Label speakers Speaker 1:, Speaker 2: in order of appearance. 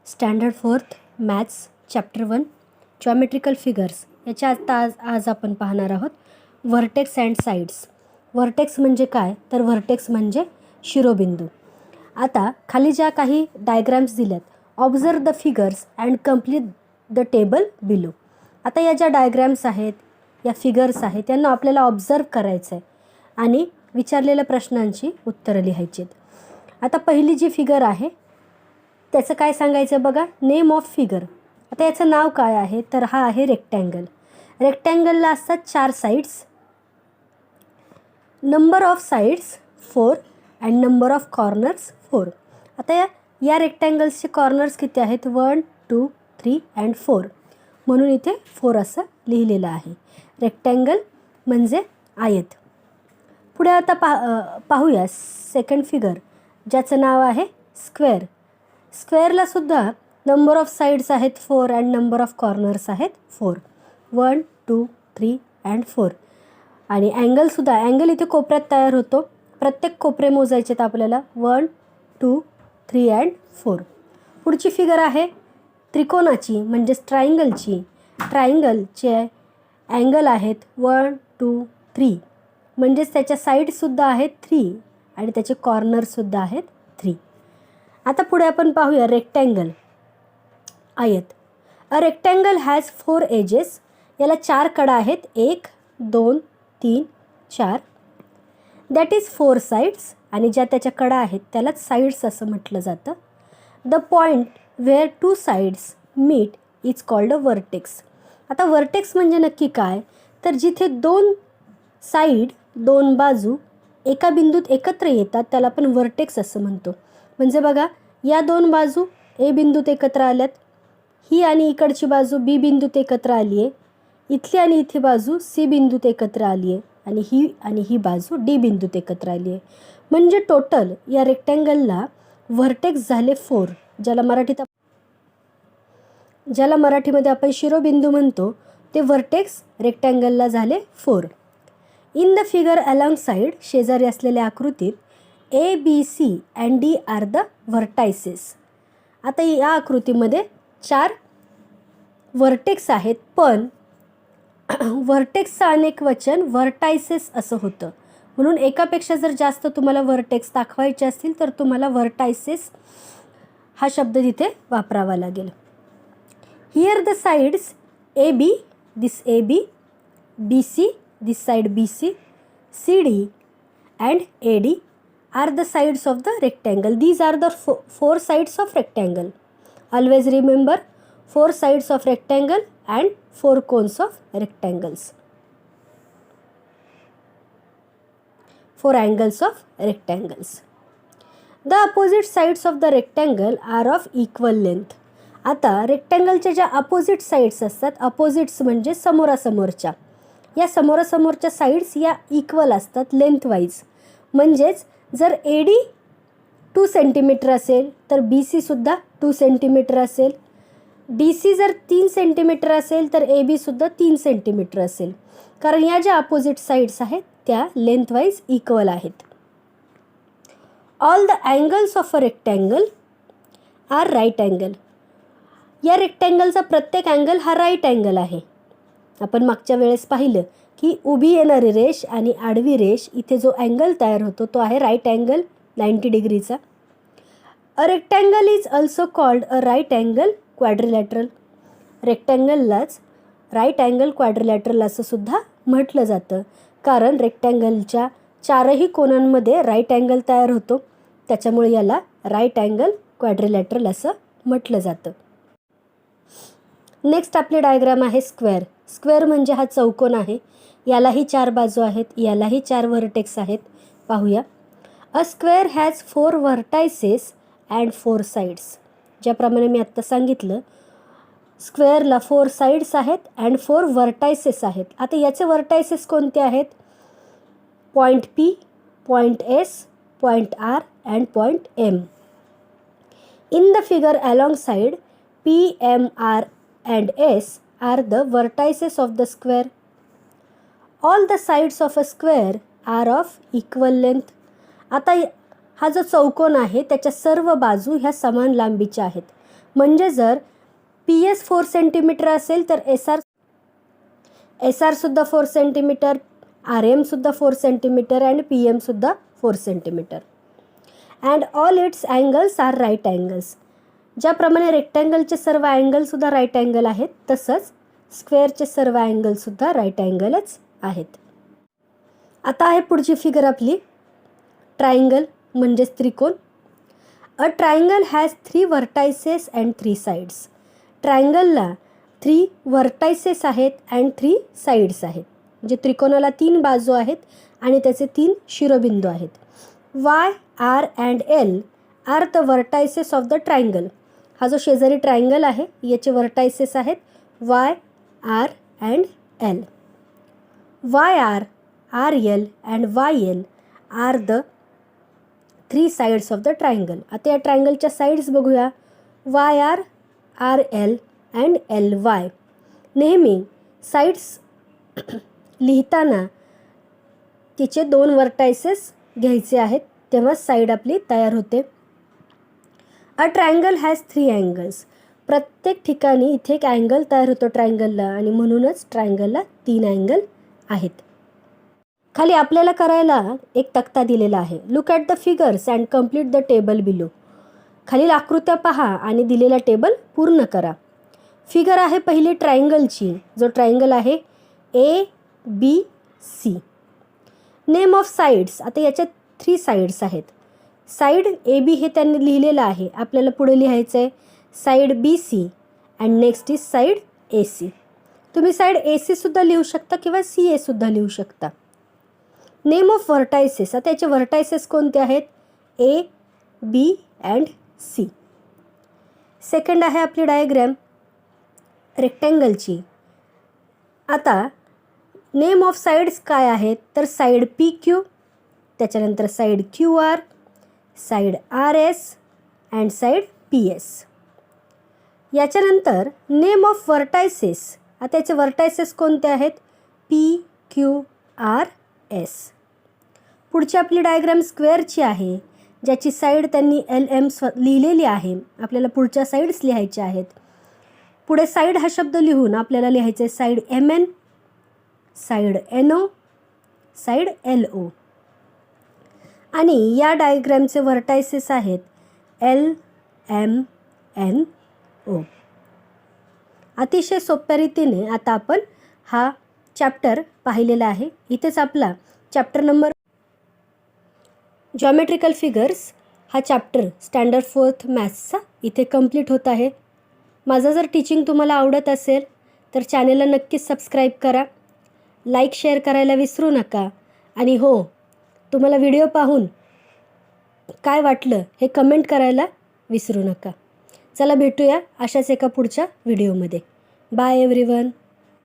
Speaker 1: Standard 4th maths chapter 1 geometrical figures याच्या आज आपण पाहणार आहोत व्हर्टेक्स अँड साईड्स. व्हर्टेक्स म्हणजे काय, तर व्हर्टेक्स म्हणजे शिरोबिंदू. आता खाली ज्या काही डायग्राम्स दिल्यात, observe the figures and complete the table below. आता या ज्या डायग्राम्स आहेत, या फिगर्स आहेत, त्यांना आपल्याला ऑब्झर्व करायचं आहे आणि विचारलेल्या प्रश्नांची उत्तरं लिहायची आहेत. आता पहिली जी फिगर आहे त्याचं काय सांगायचं बघा, नेम ऑफ फिगर. आता याचं नाव काय आहे, तर हा आहे रेक्टँगल. रेक्टँगलला असतात 4 sides. Number of sides 4 and number of corners 4. आता या रेक्टँगल्सचे कॉर्नर्स किती आहेत, 1 2 3 अँड 4, म्हणून इथे 4 असं लिहिलेलं आहे. रेक्टँगल म्हणजे आयत. पुढे आता पाहूया सेकंड फिगर, ज्याचं नाव आहे स्क्वेअर. स्क्वेअरला सुद्धा नंबर ऑफ साईड्स आहेत 4 अँड नंबर ऑफ कॉर्नर्स आहेत 4, 1 2 3 अँड 4. आणि अँगलसुद्धा, अँगल इथे कोपऱ्यात तयार होतो. प्रत्येक कोपरे मोजायचे आहेत आपल्याला, 1 2 3 अँड 4. पुढची फिगर आहे त्रिकोणाची, म्हणजेच ट्रायंगलची. ट्रायंगलचे अँगल आहेत 1 2 3, म्हणजेच त्याच्या साईडसुद्धा आहेत 3 आणि त्याचे कॉर्नरसुद्धा आहेत 3. आता पुढे आपण पाहूया रेक्टँगल, आयत. A rectangle has 4 edges. याला 4 कडा आहेत, 1 2 3 4. दॅट इज 4 साईड्स, आणि ज्या त्याच्या कडा आहेत त्यालाच साईड्स असं म्हटलं जातं. The point where 2 sides meet is called a vertex. आता व्हर्टेक्स म्हणजे नक्की काय, तर जिथे 2 साईड, 2 बाजू एका बिंदूत एकत्र येतात त्याला आपण व्हर्टेक्स असं म्हणतो. म्हणजे बघा, या 2 बाजू ए बिंदूत एकत्र आल्यात, ही आणि इकडची बाजू बी बिंदूत एकत्र आली आहे, इथली आणि इथे बाजू सी बिंदूत एकत्र आली आहे, आणि ही बाजू डी बिंदूत एकत्र आली आहे. म्हणजे टोटल या रेक्टँगलला व्हर्टेक्स झाले 4, ज्याला मराठीमध्ये आपण शिरोबिंदू म्हणतो, ते व्हर्टेक्स रेक्टँगलला झाले 4. In the figure alongside, शेजारी असलेल्या आकृतीत A B C and D are the vertices. आता या आकृतीमध्ये 4 व्हर्टेक्स आहेत, पण व्हर्टेक्सचं अनेक वचन व्हर्टायसेस असं होतं. म्हणून एकापेक्षा जर जास्त तुम्हाला व्हर्टेक्स दाखवायचे असतील तर तुम्हाला व्हर्टायसेस हा शब्द तिथे वापरावा लागेल. Here the sides A B, this A B, B C, this side B C, C D and A D are the sides of the rectangle. These are the 4 sides of rectangle. Always remember 4 sides of rectangle and 4 cones of rectangles. 4 angles of rectangles. The opposite sides of the rectangle are of equal length. आता रेक्टँगलच्या ज्या opposite sides असतात, opposites म्हणजे समोरासमोरच्या, या समोरासमोरच्या sides या equal असतात length wise. म्हणजेच जर A D 2 centimetre असेल तर बी सीसुद्धा 2 सेंटीमीटर असेल, डी सी जर 3 सेंटीमीटर असेल तर ए बीसुद्धा 3 सेंटीमीटर असेल, कारण या ज्या अपोजिट साईड्स आहेत त्या लेंथवाईज इक्वल आहेत. All the angles of a rectangle are right angle. या रेक्टँगलचा प्रत्येक अँगल हा राईट अँगल आहे. आपण मागच्या वेळेस पाहिलं की उभी येणारी रेष आणि आडवी रेष, इथे जो अँगल तयार होतो तो आहे राईट अँगल 90 डिग्रीचा. A rectangle is also called a right angle quadrilateral. रेक्टँगललाच राईट अँगल क्वाड्रिलॅटरल असं सुद्धा म्हटलं जातं, कारण रेक्टँगलच्या 4ही कोनांमध्ये राईट अँगल तयार होतो, त्याच्यामुळे याला राईट अँगल क्वाड्रिलॅटरल असं म्हटलं जातं. नेक्स्ट आपली डायग्राम आहे स्क्वेअर. स्क्वेअर म्हणजे हा चौकोन आहे, यालाही 4 बाजू आहेत, यालाही 4 व्हर्टेक्स आहेत. पाहूया. A square has 4 vertices and 4 sides. ज्याप्रमाणे मी आत्ता सांगितलं, स्क्वेअरला 4 साईड्स आहेत अँड 4 व्हर्टायसेस आहेत. आता याचे व्हर्टायसेस कोणते आहेत, point P, point S, point R and point M. In the figure alongside P M R and S are the vertices of the square. All the sides of a square are of equal length. आता हा जो चौकोन आहे त्याच्या सर्व बाजू ह्या समान लांबीच्या आहेत, म्हणजे जर PS 4 सेंटीमीटर असेल तर SR सुद्धा 4 सेंटीमीटर, RM सुद्धा 4 सेंटीमीटर अँड PM सुद्धा 4 centimetre. And all its angles are right angles. ज्याप्रमाणे रेक्टँगलचे सर्व अँगलसुद्धा राईट अँगल आहेत, तसंच स्क्वेअरचे सर्व अँगलसुद्धा राईट अँगलच आहेत. आता आहे पुढची फिगर आपली ट्रायंगल म्हणजेच त्रिकोण. A triangle has 3 vertices and 3 sides. ट्रायंगलला 3 व्हर्टायसेस आहेत अँड 3 साईड्स आहेत. म्हणजे त्रिकोणाला 3 बाजू आहेत आणि त्याचे 3 शिरोबिंदू आहेत. Y, R and L are the vertices of the triangle. हा जो शेजारी ट्रायंगल आहे याचे व्हर्टायसेस आहेत Y, R and L. YR, RL and YL are the 3 sides of the triangle. आता या ट्रायंगलच्या साईड्स बघूया. YR, RL and LY. नेहमी साईड्स लिहिताना तिचे 2 व्हर्टायसेस घ्यायचे आहेत, तेव्हा साईड आपली तयार होते. अ ट्रायंगल हॅज 3 अँगल्स. प्रत्येक ठिकाणी इथे एक अँगल तयार होतो ट्रायंगलला आणि म्हणूनच ट्रायंगलला 3 अँगल आहेत. खाली आपल्याला करायला एक तक्ता दिलेला आहे. Look at the figures and complete the table below. खालील आकृत्या पहा आणि दिलेला टेबल पूर्ण करा. फिगर आहे पहिली ट्रायंगलची, जो ट्रायंगल आहे ABC. Name of sides. आता याच्यात 3 साईड्स आहेत. साईड AB हे त्यांनी लिहिलेलं आहे. आपल्याला पुढे लिहायचं आहे side BC and next is side AC. तुम्ही साईड AC सुद्धा लिहू शकता किंवा CA सुद्धा लिहू शकता. Name of vertices. आता याचे व्हर्टायसेस कोणते आहेत? A, B and C. Second आहे आपली डायग्रॅम रेक्टँगलची. आता नेम ऑफ साईड्स काय आहेत? तर साईड PQ, त्याच्यानंतर side QR, side RS and side PS. याच्यानंतर नेम ऑफ व्हर्टायसेस. आता याचे व्हर्टायसेस कोणते आहेत? PQRS. पुढची आपली डायग्राम स्क्वेअरची आहे, ज्याची साईड त्यांनी LM लिहिलेली आहे. आपल्याला पुढच्या साईड्स लिहायच्या आहेत. पुढे साईड हा शब्द लिहून आपल्याला लिहायचे side MN, side NO, side LO. आणि या डायग्रॅमचे व्हर्टायसेस आहेत LMNO. अतिशय सोप्या रीतीने आता आपण हा चॅप्टर पाहिलेला आहे. इथेच आपला चॅप्टर नंबर जॉमेट्रिकल फिगर्स हा चॅप्टर स्टँडर्ड 4th मॅथ्सचा इथे कंप्लीट होत आहे. माझं जर टीचिंग तुम्हाला आवडत असेल तर चॅनेलला नक्कीच सबस्क्राईब करा, लाईक शेअर करायला विसरू नका. आणि हो, तुम्हाला व्हिडिओ पाहून काय वाटलं हे कमेंट करायला विसरू नका. चला भेटूया अशाच एका पुढच्या व्हिडिओमध्ये. Bye everyone.